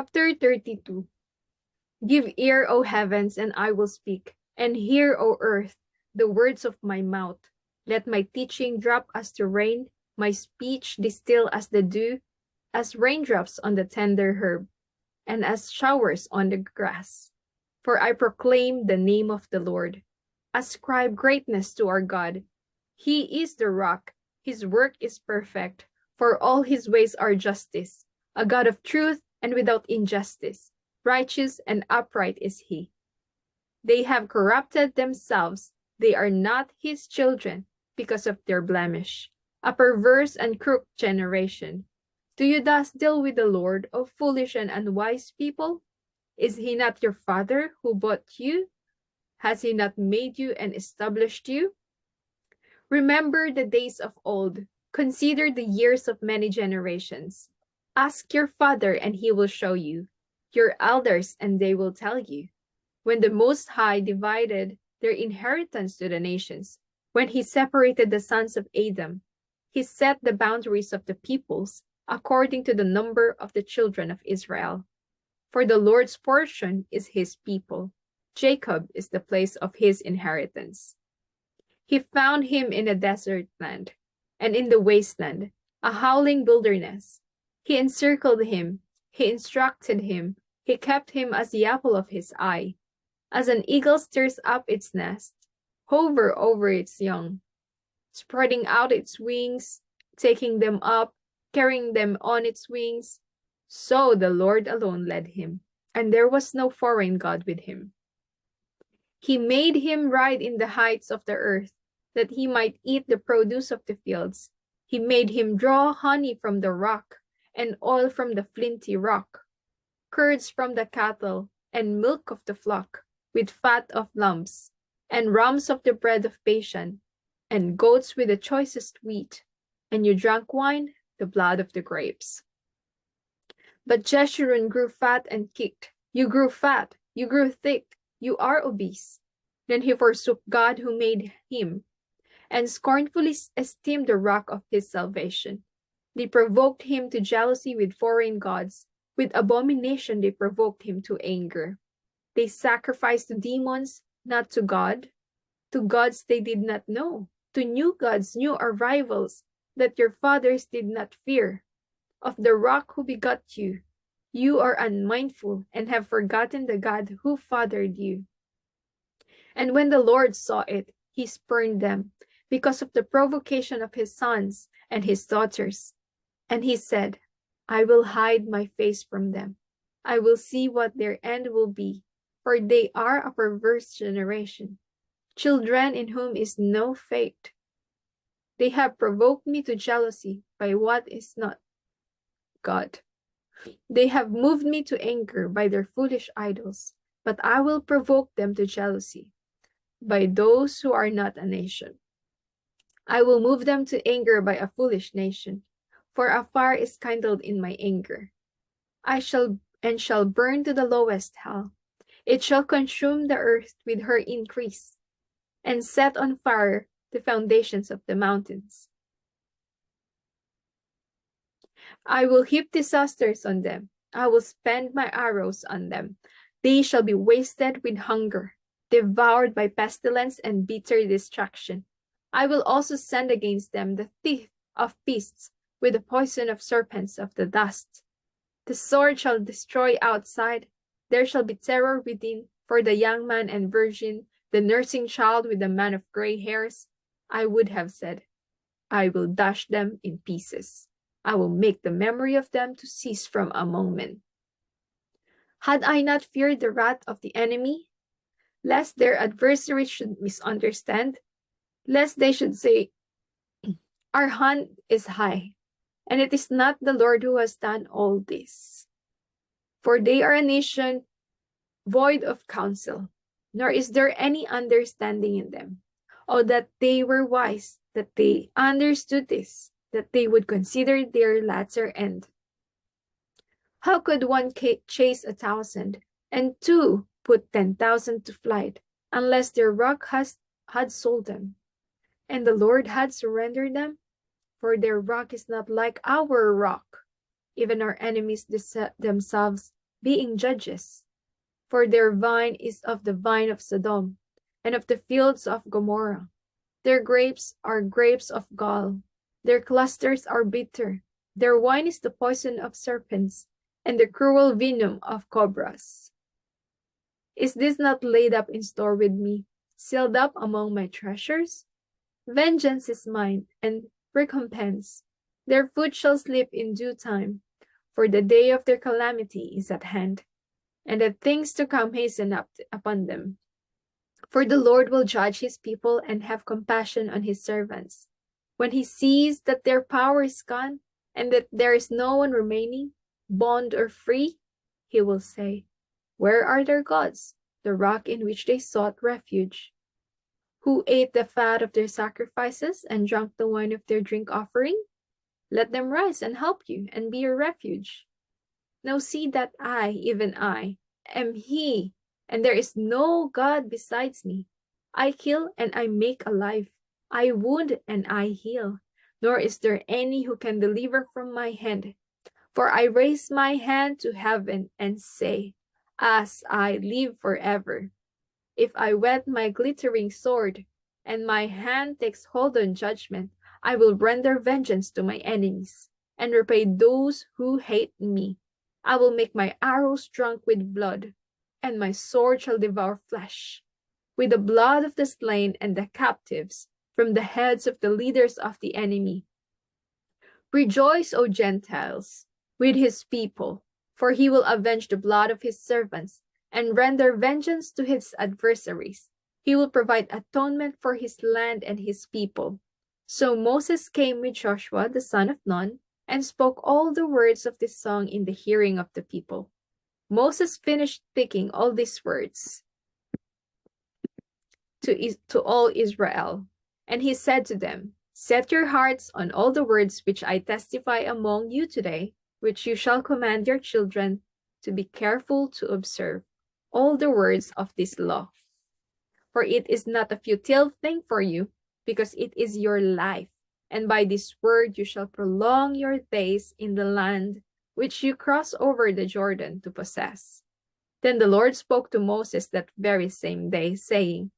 Chapter 32. Give ear, O heavens, and I will speak, and hear, O earth, the words of my mouth. Let my teaching drop as the rain, my speech distill as the dew, as raindrops on the tender herb, and as showers on the grass. For I proclaim the name of the Lord. Ascribe greatness to our God. He is the rock, his work is perfect, for all his ways are justice, a God of truth and without injustice. Righteous and upright is he. They have corrupted themselves. They are not his children because of their blemish, a perverse and crooked generation. Do you thus deal with the Lord, O foolish and unwise people? Is he not your father who bought you? Has he not made you and established you? Remember the days of old. Consider the years of many generations. Ask your father, and he will show you, your elders, and they will tell you. When the Most High divided their inheritance to the nations, when he separated the sons of Adam, he set the boundaries of the peoples according to the number of the children of Israel. For the Lord's portion is his people. Jacob is the place of his inheritance. He found him in a desert land, and in the wasteland, a howling wilderness. He encircled him, he instructed him, he kept him as the apple of his eye. As an eagle stirs up its nest, hover over its young, spreading out its wings, taking them up, carrying them on its wings. So the Lord alone led him, and there was no foreign God with him. He made him ride in the heights of the earth, that he might eat the produce of the fields. He made him draw honey from the rock, and oil from the flinty rock, curds from the cattle, and milk of the flock, with fat of lambs, and rams of the bread of Bashan, and goats with the choicest wheat. And you drank wine, the blood of the grapes. But Jeshurun grew fat and kicked. You grew fat, you grew thick, you are obese. Then he forsook God who made him, and scornfully esteemed the rock of his salvation. They provoked him to jealousy with foreign gods. With abomination they provoked him to anger. They sacrificed to demons, not to God, to gods they did not know, to new gods, new arrivals, that your fathers did not fear. Of the rock who begot you, you are unmindful and have forgotten the God who fathered you. And when the Lord saw it, he spurned them because of the provocation of his sons and his daughters. And he said, I will hide my face from them. I will see what their end will be, for they are a perverse generation, children in whom is no faith. They have provoked me to jealousy by what is not God. They have moved me to anger by their foolish idols, but I will provoke them to jealousy by those who are not a nation. I will move them to anger by a foolish nation, for a fire is kindled in my anger. I shall burn to the lowest hell. It shall consume the earth with her increase, and set on fire the foundations of the mountains. I will heap disasters on them. I will spend my arrows on them. They shall be wasted with hunger, devoured by pestilence and bitter destruction. I will also send against them the teeth of beasts, with the poison of serpents of the dust. The sword shall destroy outside. There shall be terror within, for the young man and virgin, the nursing child with the man of gray hairs. I would have said, I will dash them in pieces. I will make the memory of them to cease from among men. Had I not feared the wrath of the enemy, lest their adversaries should misunderstand, lest they should say, our hand is high, and it is not the Lord who has done all this. For they are a nation void of counsel, nor is there any understanding in them. Oh, that they were wise, that they understood this, that they would consider their latter end. How could one chase 1,000, and two put 10,000 to flight, unless their rock had sold them, and the Lord had surrendered them? For their rock is not like our rock. Even our enemies themselves being judges. For their vine is of the vine of Sodom, and of the fields of Gomorrah. Their grapes are grapes of gall. Their clusters are bitter. Their wine is the poison of serpents, and the cruel venom of cobras. Is this not laid up in store with me, sealed up among my treasures? Vengeance is mine, and recompense. Their foot shall sleep in due time, for the day of their calamity is at hand, and the things to come hasten up upon them. For the Lord will judge his people and have compassion on his servants. When he sees that their power is gone, and that there is no one remaining, bond or free, he will say, where are their gods, the rock in which they sought refuge? Who ate the fat of their sacrifices and drank the wine of their drink offering? Let them rise and help you and be your refuge. Now see that I, even I, am he, and there is no God besides me. I kill and I make alive. I wound and I heal. Nor is there any who can deliver from my hand. For I raise my hand to heaven and say, as I live forever, if I whet my glittering sword, and my hand takes hold on judgment, I will render vengeance to my enemies, and repay those who hate me. I will make my arrows drunk with blood, and my sword shall devour flesh, with the blood of the slain and the captives, from the heads of the leaders of the enemy. Rejoice, O Gentiles, with his people, for he will avenge the blood of his servants, and render vengeance to his adversaries. He will provide atonement for his land and his people. So Moses came with Joshua the son of Nun, and spoke all the words of this song in the hearing of the people. Moses finished speaking all these words to all Israel. And he said to them, set your hearts on all the words which I testify among you today, which you shall command your children to be careful to observe all the words of this law. For it is not a futile thing for you, because it is your life. And by this word you shall prolong your days in the land which you cross over the Jordan to possess. Then the Lord spoke to Moses that very same day, saying,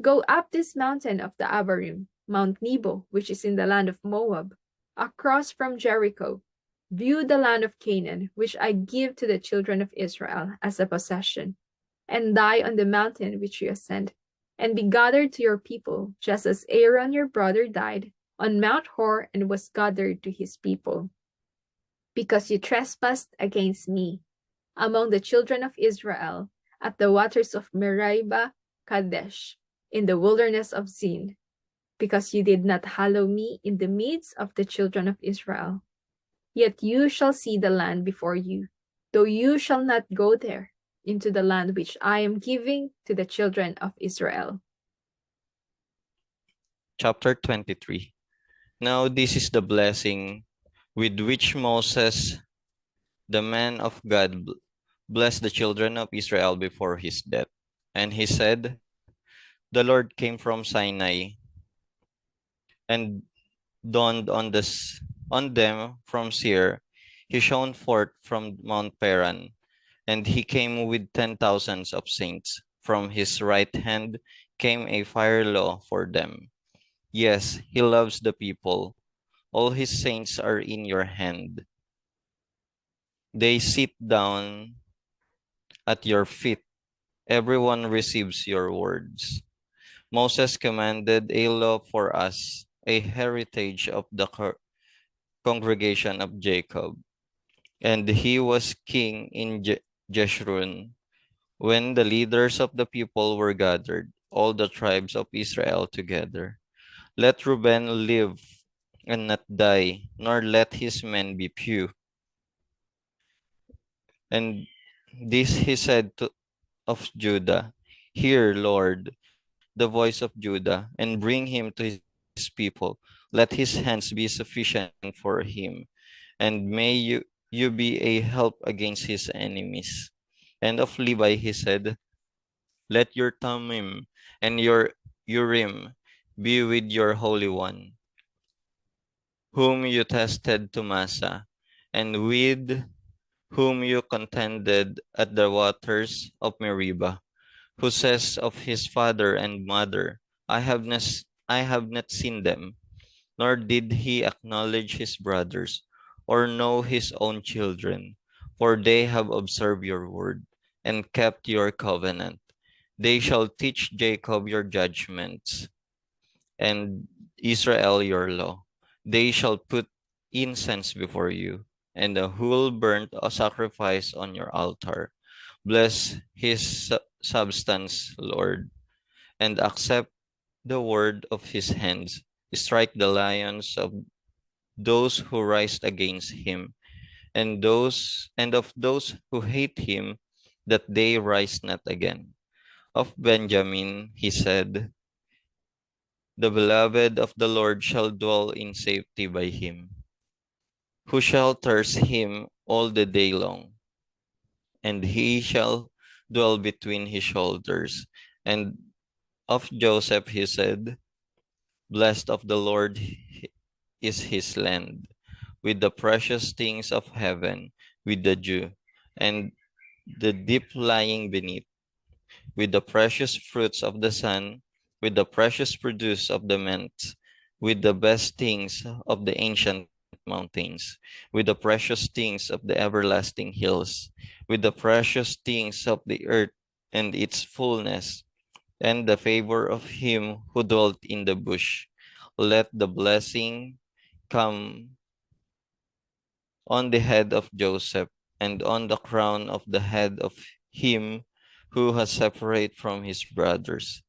go up this mountain of the Abarim, Mount Nebo, which is in the land of Moab, across from Jericho. View the land of Canaan, which I give to the children of Israel as a possession, and die on the mountain which you ascend, and be gathered to your people, just as Aaron your brother died on Mount Hor and was gathered to his people. Because you trespassed against me among the children of Israel at the waters of Meribah Kadesh, in the wilderness of Zin, because you did not hallow me in the midst of the children of Israel. Yet you shall see the land before you, though you shall not go there, into the land which I am giving to the children of Israel. Chapter 23. Now this is the blessing with which Moses, the man of God, blessed the children of Israel before his death. And he said, the Lord came from Sinai and dawned on them from Seir. He shone forth from Mount Paran, and he came with 10,000s of saints. From his right hand came a fire law for them. Yes, he loves the people. All his saints are in your hand. They sit down at your feet. Everyone receives your words. Moses commanded a law for us, a heritage of the congregation of Jacob. And he was king in Jeshurun. When the leaders of the people were gathered, all the tribes of Israel together. Let Reuben live and not die, nor let his men be few. And this he said of Judah, hear, Lord, the voice of Judah, and bring him to his people. Let his hands be sufficient for him, and may you be a help against his enemies. And of Levi he said, let your Thummim and your Urim be with your Holy One, whom you tested to Massa, and with whom you contended at the waters of Meribah, who says of his father and mother, I have not seen them, nor did he acknowledge his brothers, or know his own children, for they have observed your word, and kept your covenant. They shall teach Jacob your judgments, and Israel your law. They shall put incense before you, and a whole burnt a sacrifice on your altar. Bless his substance, Lord, and accept the word of his hands. Strike the lions of those who rise against him, and of those who hate him, that they rise not again. Of Benjamin he said, the beloved of the Lord shall dwell in safety by him, who shelters him all the day long, and he shall dwell between his shoulders. And of Joseph he said, blessed of the Lord is his land, with the precious things of heaven, with the dew, and the deep lying beneath, with the precious fruits of the sun, with the precious produce of the mint, with the best things of the ancient mountains, with the precious things of the everlasting hills, with the precious things of the earth and its fullness, and the favor of him who dwelt in the bush. Let the blessing come on the head of Joseph, and on the crown of the head of him who has separated from his brothers.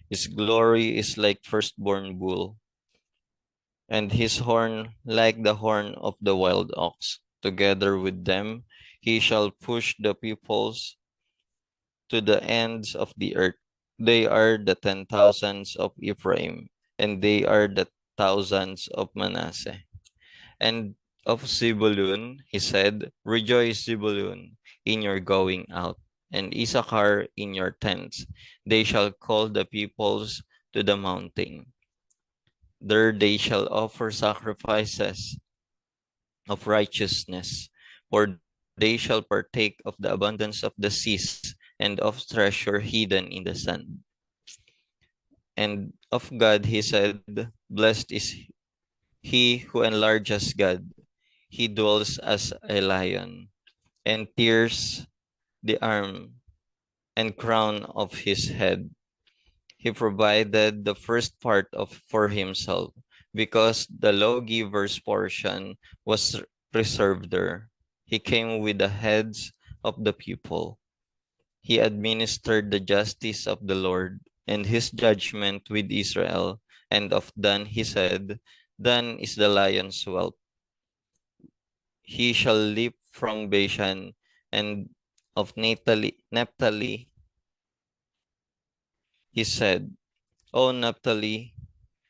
His glory is like firstborn bull, and his horn like the horn of the wild ox. Together with them he shall push the peoples to the ends of the earth. They are the 10,000s of Ephraim, and they are the thousands of Manasseh. And of Zebulun he said, rejoice, Zebulun, in your going out, and Issachar in your tents. They shall call the peoples to the mountain. There they shall offer sacrifices of righteousness, for they shall partake of the abundance of the seas and of treasure hidden in the sand. And of God he said, blessed is he who enlarges God. He dwells as a lion, and tears the arm and crown of his head. He provided the first part of for himself, because the lawgiver's portion was reserved there. He came with the heads of the people. He administered the justice of the Lord and his judgment with Israel. And of Dan he said, Dan is the lion's whelp. He shall leap from Bashan, and of Naphtali he said, O Naphtali,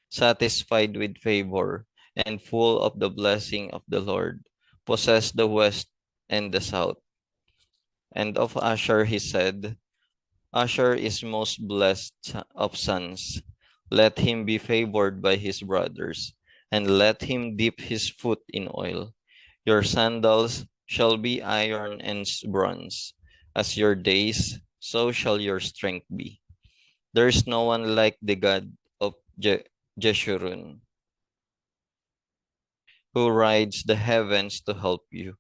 satisfied with favor and full of the blessing of the Lord, possess the west and the south. And of Asher he said, Asher is most blessed of sons. Let him be favored by his brothers, and let him dip his foot in oil. Your sandals shall be iron and bronze. As your days, so shall your strength be. There is no one like the God of Jeshurun, who rides the heavens to help you,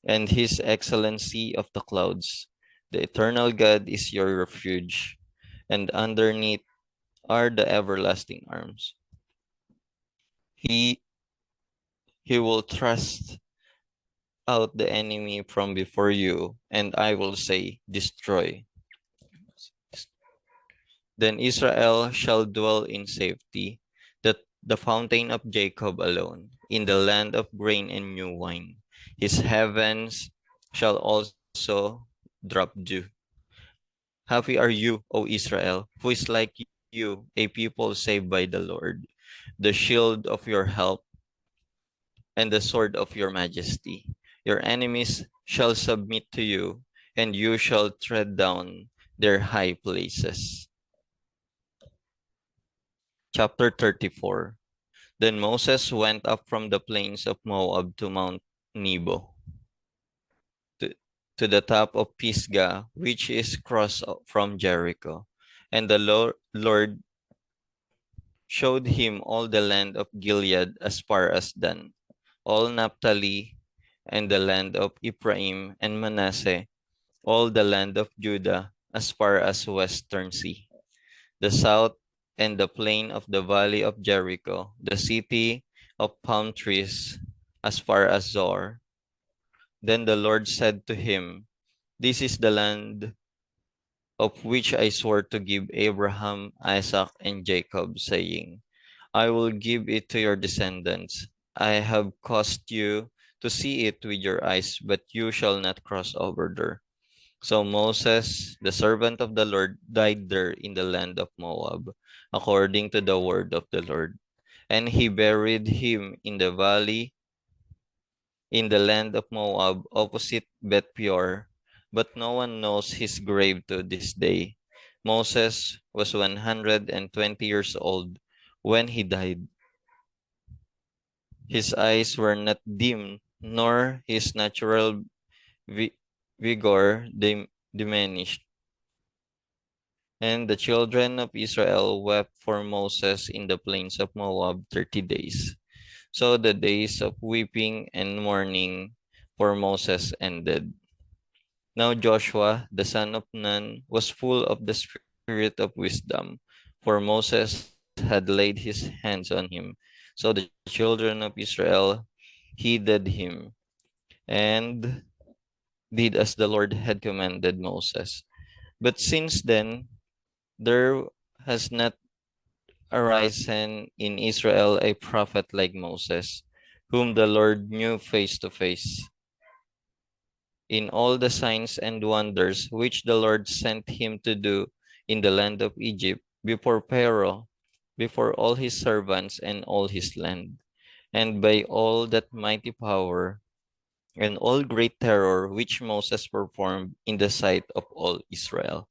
and his excellency of the clouds. The eternal God is your refuge, and underneath are the everlasting arms. He he will thrust out the enemy from before you, and I will say, destroy. Then Israel shall dwell in safety, the fountain of Jacob alone, in the land of grain and new wine. His heavens shall also drop dew. Happy are you, O Israel, who is like you, a people saved by the Lord, the shield of your help and the sword of your majesty. Your enemies shall submit to you, and you shall tread down their high places. Chapter 34. Then Moses went up from the plains of Moab to Mount Nebo, to the top of Pisgah, which is across from Jericho. And the Lord showed him all the land of Gilead as far as Dan, all Naphtali, and the land of Ephraim and Manasseh, all the land of Judah as far as western sea, the south and the plain of the valley of Jericho, the city of palm trees as far as Zor. Then the Lord said to him, "This is the land of which I swore to give Abraham, Isaac, and Jacob, saying, I will give it to your descendants. I have caused you to see it with your eyes, but you shall not cross over there." So Moses, the servant of the Lord, died there in the land of Moab, according to the word of the Lord. And he buried him in the valley in the land of Moab, opposite Beth Peor, but no one knows his grave to this day. Moses was 120 years old when he died. His eyes were not dim, nor his natural vigor diminished. And the children of Israel wept for Moses in the plains of Moab 30 days. So the days of weeping and mourning for Moses ended. Now Joshua, the son of Nun, was full of the spirit of wisdom, for Moses had laid his hands on him. So the children of Israel heeded him and did as the Lord had commanded Moses. But since then, there has not arisen in Israel a prophet like Moses, whom the Lord knew face to face. In all the signs and wonders which the Lord sent him to do in the land of Egypt, before Pharaoh, before all his servants and all his land, and by all that mighty power and all great terror which Moses performed in the sight of all Israel.